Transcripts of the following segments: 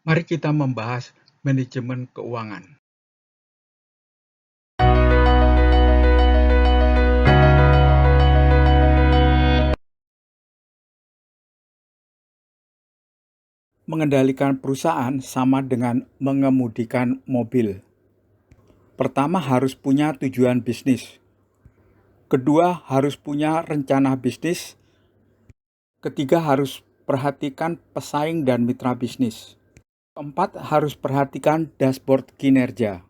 Mari kita membahas manajemen keuangan. Mengendalikan perusahaan sama dengan mengemudikan mobil. Pertama, harus punya tujuan bisnis. Kedua, harus punya rencana bisnis. Ketiga, harus perhatikan pesaing dan mitra bisnis. Keempat, harus perhatikan dashboard kinerja.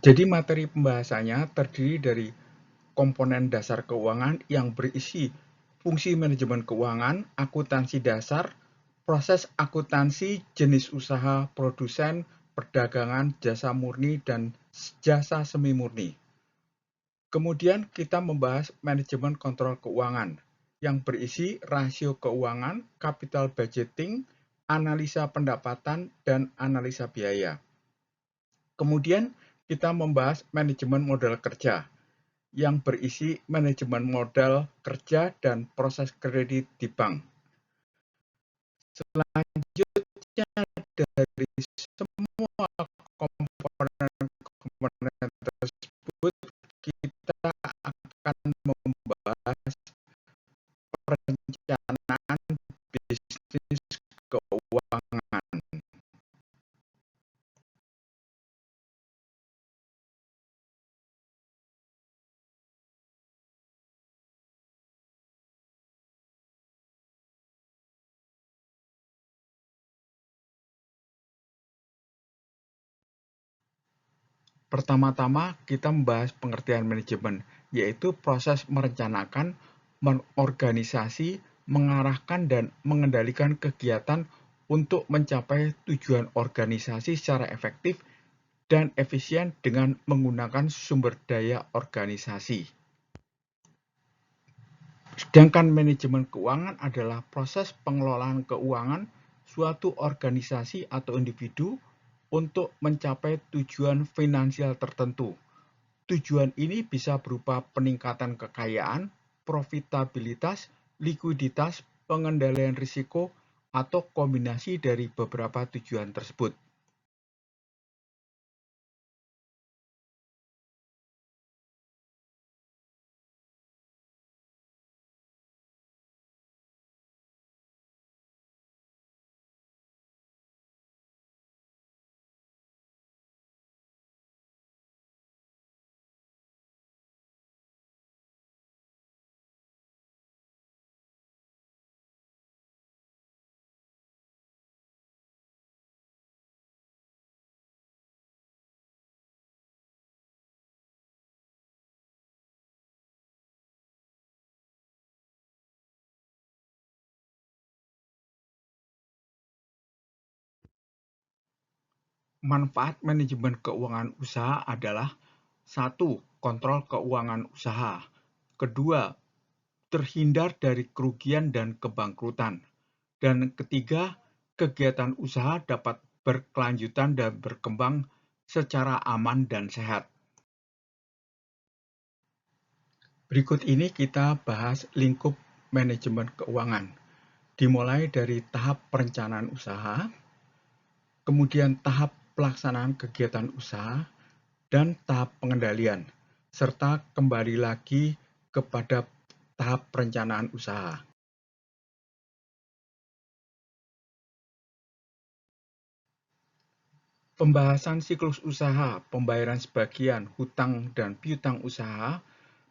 Jadi materi pembahasannya terdiri dari komponen dasar keuangan yang berisi fungsi manajemen keuangan, akuntansi dasar, proses akuntansi, jenis usaha, produsen, perdagangan, jasa murni, dan jasa semi murni. Kemudian kita membahas manajemen kontrol keuangan yang berisi rasio keuangan, capital budgeting, analisa pendapatan, dan analisa biaya. Kemudian kita membahas manajemen modal kerja yang berisi manajemen modal kerja dan proses kredit di bank. Selanjutnya, dari semua komponen tersebut, kita akan membahas perencanaan bisnis keuangan. Pertama-tama, kita membahas pengertian manajemen, yaitu proses merencanakan, mengorganisasi, mengarahkan, dan mengendalikan kegiatan untuk mencapai tujuan organisasi secara efektif dan efisien dengan menggunakan sumber daya organisasi. Sedangkan manajemen keuangan adalah proses pengelolaan keuangan suatu organisasi atau individu untuk mencapai tujuan finansial tertentu. Tujuan ini bisa berupa peningkatan kekayaan, profitabilitas, likuiditas, pengendalian risiko, atau kombinasi dari beberapa tujuan tersebut. Manfaat manajemen keuangan usaha adalah: 1. Kontrol keuangan usaha. Kedua, terhindar dari kerugian dan kebangkrutan. Dan ketiga, kegiatan usaha dapat berkelanjutan dan berkembang secara aman dan sehat. Berikut ini kita bahas lingkup manajemen keuangan. Dimulai dari tahap perencanaan usaha, kemudian tahap pelaksanaan kegiatan usaha, dan tahap pengendalian, serta kembali lagi kepada tahap perencanaan usaha. Pembahasan siklus usaha, pembayaran sebagian, hutang, dan piutang usaha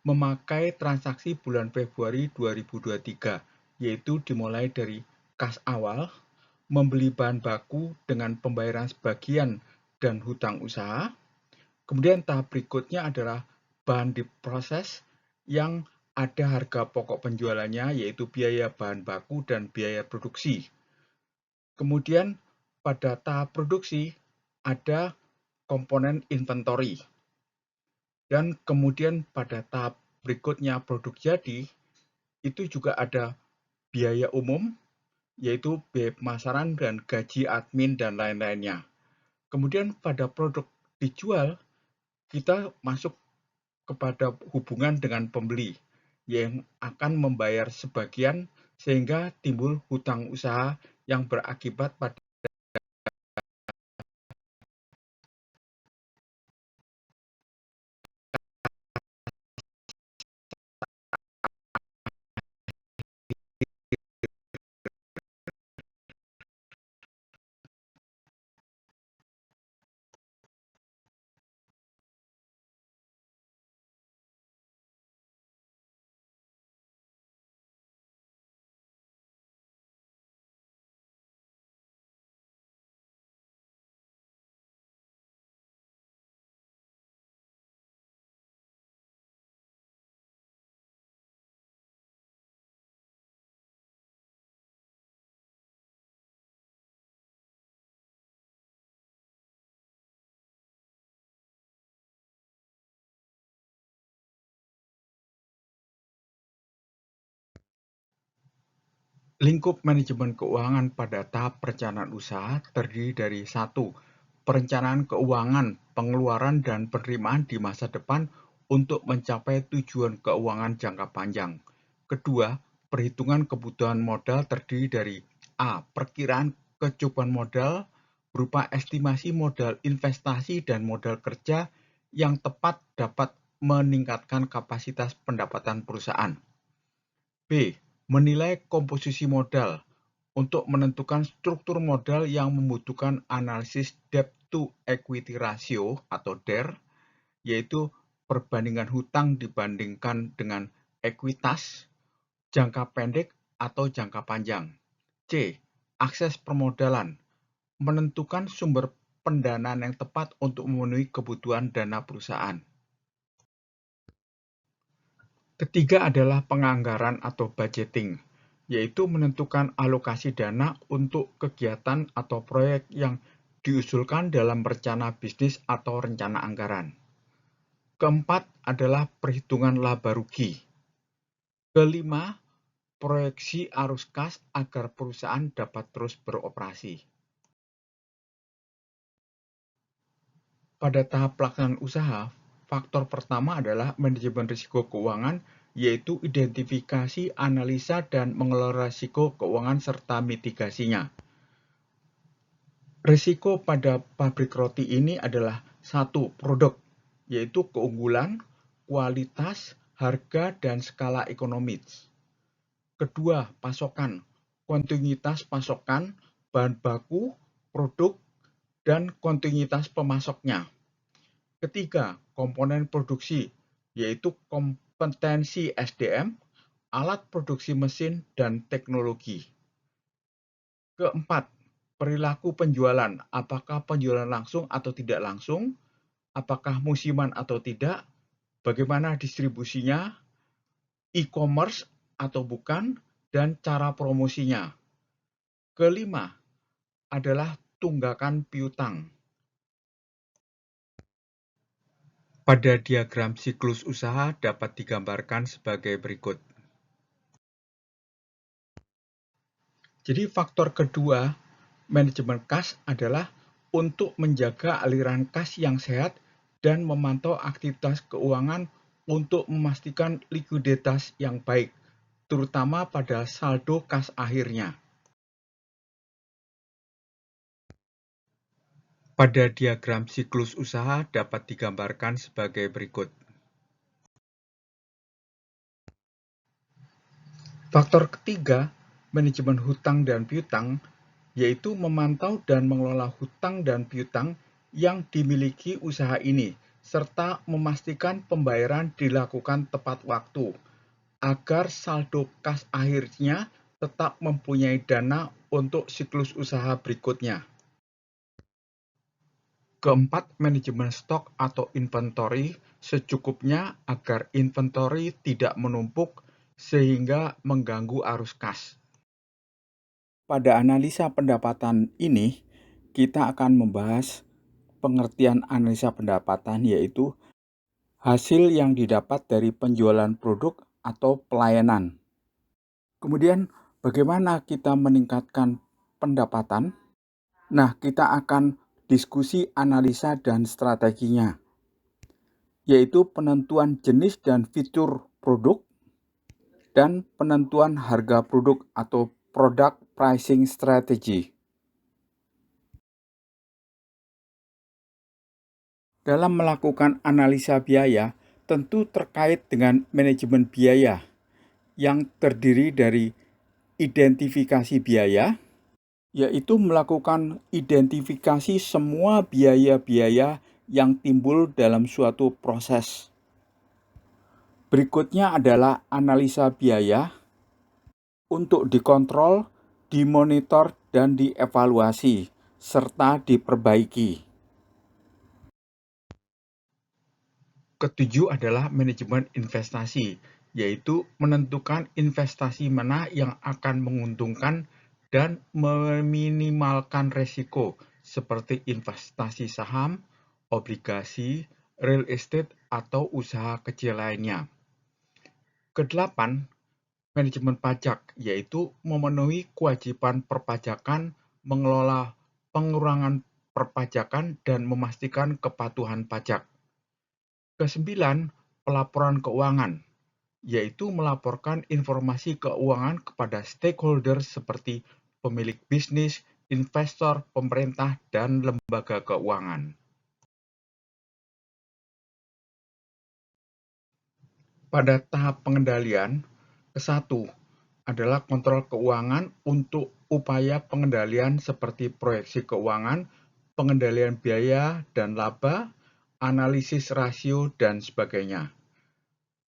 memakai transaksi bulan Februari 2023, yaitu dimulai dari kas awal, membeli bahan baku dengan pembayaran sebagian dan hutang usaha. Kemudian tahap berikutnya adalah bahan diproses yang ada harga pokok penjualannya, yaitu biaya bahan baku dan biaya produksi. Kemudian pada tahap produksi ada komponen inventory. Dan kemudian pada tahap berikutnya produk jadi, itu juga ada biaya umum, yaitu biaya pemasaran dan gaji admin dan lain-lainnya. Kemudian pada produk dijual, kita masuk kepada hubungan dengan pembeli yang akan membayar sebagian sehingga timbul hutang usaha yang berakibat pada lingkup manajemen keuangan pada tahap perencanaan usaha terdiri dari 1. Perencanaan keuangan, pengeluaran dan penerimaan di masa depan untuk mencapai tujuan keuangan jangka panjang. Kedua, perhitungan kebutuhan modal terdiri dari A. Perkiraan kecukupan modal berupa estimasi modal investasi dan modal kerja yang tepat dapat meningkatkan kapasitas pendapatan perusahaan. B. Menilai komposisi modal untuk menentukan struktur modal yang membutuhkan analisis debt to equity ratio atau DER, yaitu perbandingan hutang dibandingkan dengan ekuitas, jangka pendek atau jangka panjang. C. Akses permodalan, menentukan sumber pendanaan yang tepat untuk memenuhi kebutuhan dana perusahaan. Ketiga adalah penganggaran atau budgeting, yaitu menentukan alokasi dana untuk kegiatan atau proyek yang diusulkan dalam rencana bisnis atau rencana anggaran. Keempat adalah perhitungan laba rugi. Kelima, proyeksi arus kas agar perusahaan dapat terus beroperasi. Pada tahap pelaksanaan usaha, faktor pertama adalah manajemen risiko keuangan, yaitu identifikasi, analisa, dan mengelola risiko keuangan serta mitigasinya. Risiko pada pabrik roti ini adalah 1. Produk, yaitu keunggulan, kualitas, harga, dan skala ekonomis. Kedua, pasokan, kontinuitas pasokan, bahan baku, produk, dan kontinuitas pemasoknya. Ketiga, komponen produksi, yaitu kompetensi SDM, alat produksi mesin, dan teknologi. Keempat, perilaku penjualan, apakah penjualan langsung atau tidak langsung, apakah musiman atau tidak, bagaimana distribusinya, e-commerce atau bukan, dan cara promosinya. Kelima adalah tunggakan piutang. Pada diagram siklus usaha dapat digambarkan sebagai berikut. Jadi faktor kedua, manajemen kas adalah untuk menjaga aliran kas yang sehat dan memantau aktivitas keuangan untuk memastikan likuiditas yang baik, terutama pada saldo kas akhirnya. Pada diagram siklus usaha dapat digambarkan sebagai berikut. Faktor ketiga, manajemen hutang dan piutang, yaitu memantau dan mengelola hutang dan piutang yang dimiliki usaha ini, serta memastikan pembayaran dilakukan tepat waktu, agar saldo kas akhirnya tetap mempunyai dana untuk siklus usaha berikutnya. Keempat, manajemen stok atau inventory secukupnya agar inventory tidak menumpuk sehingga mengganggu arus kas. Pada analisa pendapatan ini, kita akan membahas pengertian analisa pendapatan, yaitu hasil yang didapat dari penjualan produk atau pelayanan. Kemudian, bagaimana kita meningkatkan pendapatan? Nah, kita akan diskusi analisa dan strateginya, yaitu penentuan jenis dan fitur produk dan penentuan harga produk atau product pricing strategy. Dalam melakukan analisa biaya, tentu terkait dengan manajemen biaya yang terdiri dari identifikasi biaya, yaitu melakukan identifikasi semua biaya-biaya yang timbul dalam suatu proses. Berikutnya adalah analisa biaya untuk dikontrol, dimonitor, dan dievaluasi, serta diperbaiki. Ketujuh adalah manajemen investasi, yaitu menentukan investasi mana yang akan menguntungkan dan meminimalkan risiko, seperti investasi saham, obligasi, real estate, atau usaha kecil lainnya. Kedelapan, manajemen pajak, yaitu memenuhi kewajiban perpajakan, mengelola pengurangan perpajakan, dan memastikan kepatuhan pajak. Kesembilan, pelaporan keuangan, yaitu melaporkan informasi keuangan kepada stakeholder seperti pemilik bisnis, investor, pemerintah, dan lembaga keuangan. Pada tahap pengendalian, ke-1 adalah kontrol keuangan untuk upaya pengendalian seperti proyeksi keuangan, pengendalian biaya dan laba, analisis rasio, dan sebagainya.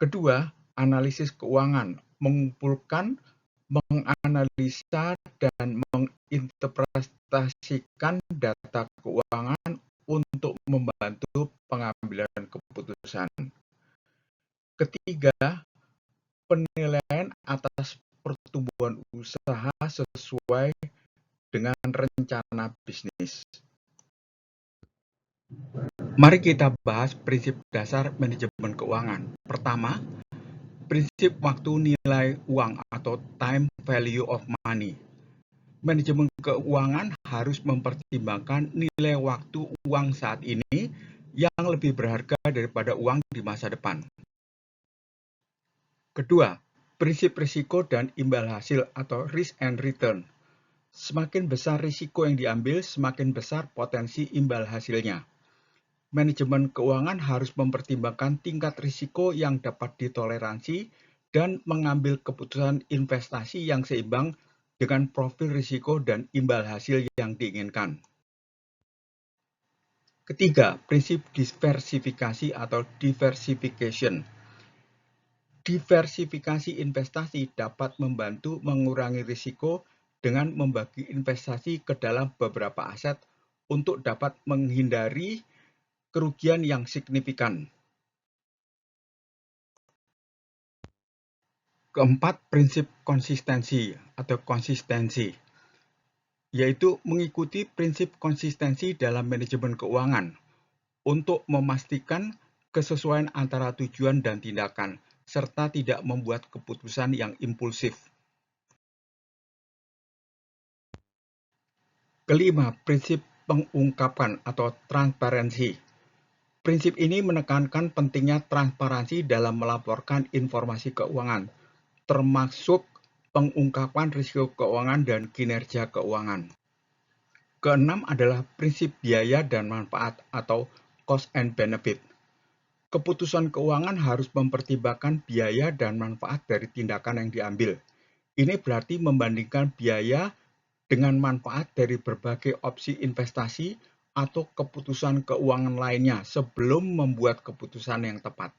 Kedua, analisis keuangan, mengumpulkan, menganalisa, dan menginterpretasikan data keuangan untuk membantu pengambilan keputusan. Ketiga, penilaian atas pertumbuhan usaha sesuai dengan rencana bisnis. Mari kita bahas prinsip dasar manajemen keuangan. Pertama, prinsip waktu nilai uang atau time value of money. Manajemen keuangan harus mempertimbangkan nilai waktu uang saat ini yang lebih berharga daripada uang di masa depan. Kedua, prinsip risiko dan imbal hasil atau risk and return. Semakin besar risiko yang diambil, semakin besar potensi imbal hasilnya. Manajemen keuangan harus mempertimbangkan tingkat risiko yang dapat ditoleransi dan mengambil keputusan investasi yang seimbang dengan profil risiko dan imbal hasil yang diinginkan. Ketiga, prinsip diversifikasi atau diversification. Diversifikasi investasi dapat membantu mengurangi risiko dengan membagi investasi ke dalam beberapa aset untuk dapat menghindari kerugian yang signifikan. Keempat, prinsip konsistensi atau konsistensi, yaitu mengikuti prinsip konsistensi dalam manajemen keuangan untuk memastikan kesesuaian antara tujuan dan tindakan, serta tidak membuat keputusan yang impulsif. Kelima, prinsip pengungkapan atau transparansi. Prinsip ini menekankan pentingnya transparansi dalam melaporkan informasi keuangan, termasuk pengungkapan risiko keuangan dan kinerja keuangan. Keenam adalah prinsip biaya dan manfaat atau cost and benefit. Keputusan keuangan harus mempertimbangkan biaya dan manfaat dari tindakan yang diambil. Ini berarti membandingkan biaya dengan manfaat dari berbagai opsi investasi atau keputusan keuangan lainnya sebelum membuat keputusan yang tepat.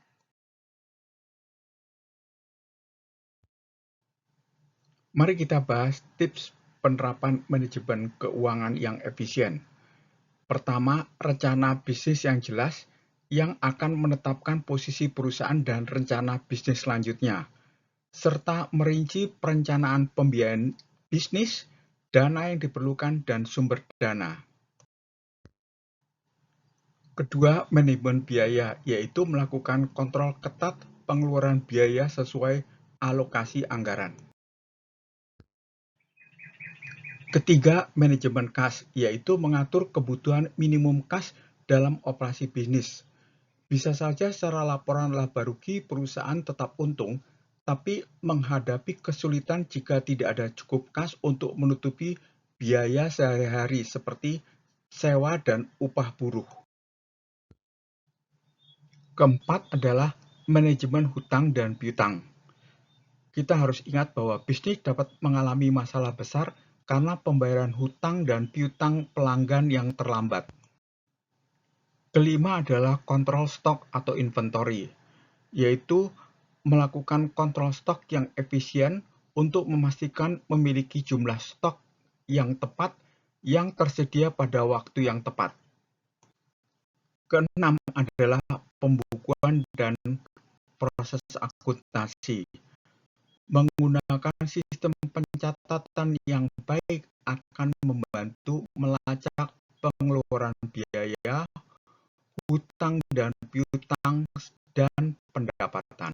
Mari kita bahas tips penerapan manajemen keuangan yang efisien. Pertama, rencana bisnis yang jelas yang akan menetapkan posisi perusahaan dan rencana bisnis selanjutnya, serta merinci perencanaan pembiayaan bisnis dana yang diperlukan, dan sumber dana. Kedua, manajemen biaya, yaitu melakukan kontrol ketat pengeluaran biaya sesuai alokasi anggaran. Ketiga, manajemen kas, yaitu mengatur kebutuhan minimum kas dalam operasi bisnis. Bisa saja secara laporan laba rugi perusahaan tetap untung, tapi menghadapi kesulitan jika tidak ada cukup kas untuk menutupi biaya sehari-hari seperti sewa dan upah buruh. Keempat adalah manajemen hutang dan piutang. Kita harus ingat bahwa bisnis dapat mengalami masalah besar karena pembayaran hutang dan piutang pelanggan yang terlambat. Kelima adalah kontrol stok atau inventory, yaitu melakukan kontrol stok yang efisien untuk memastikan memiliki jumlah stok yang tepat yang tersedia pada waktu yang tepat. Keenam adalah pembukuan dan proses akuntansi. Menggunakan sistem pencatatan yang baik akan membantu melacak pengeluaran biaya, hutang dan piutang, dan pendapatan.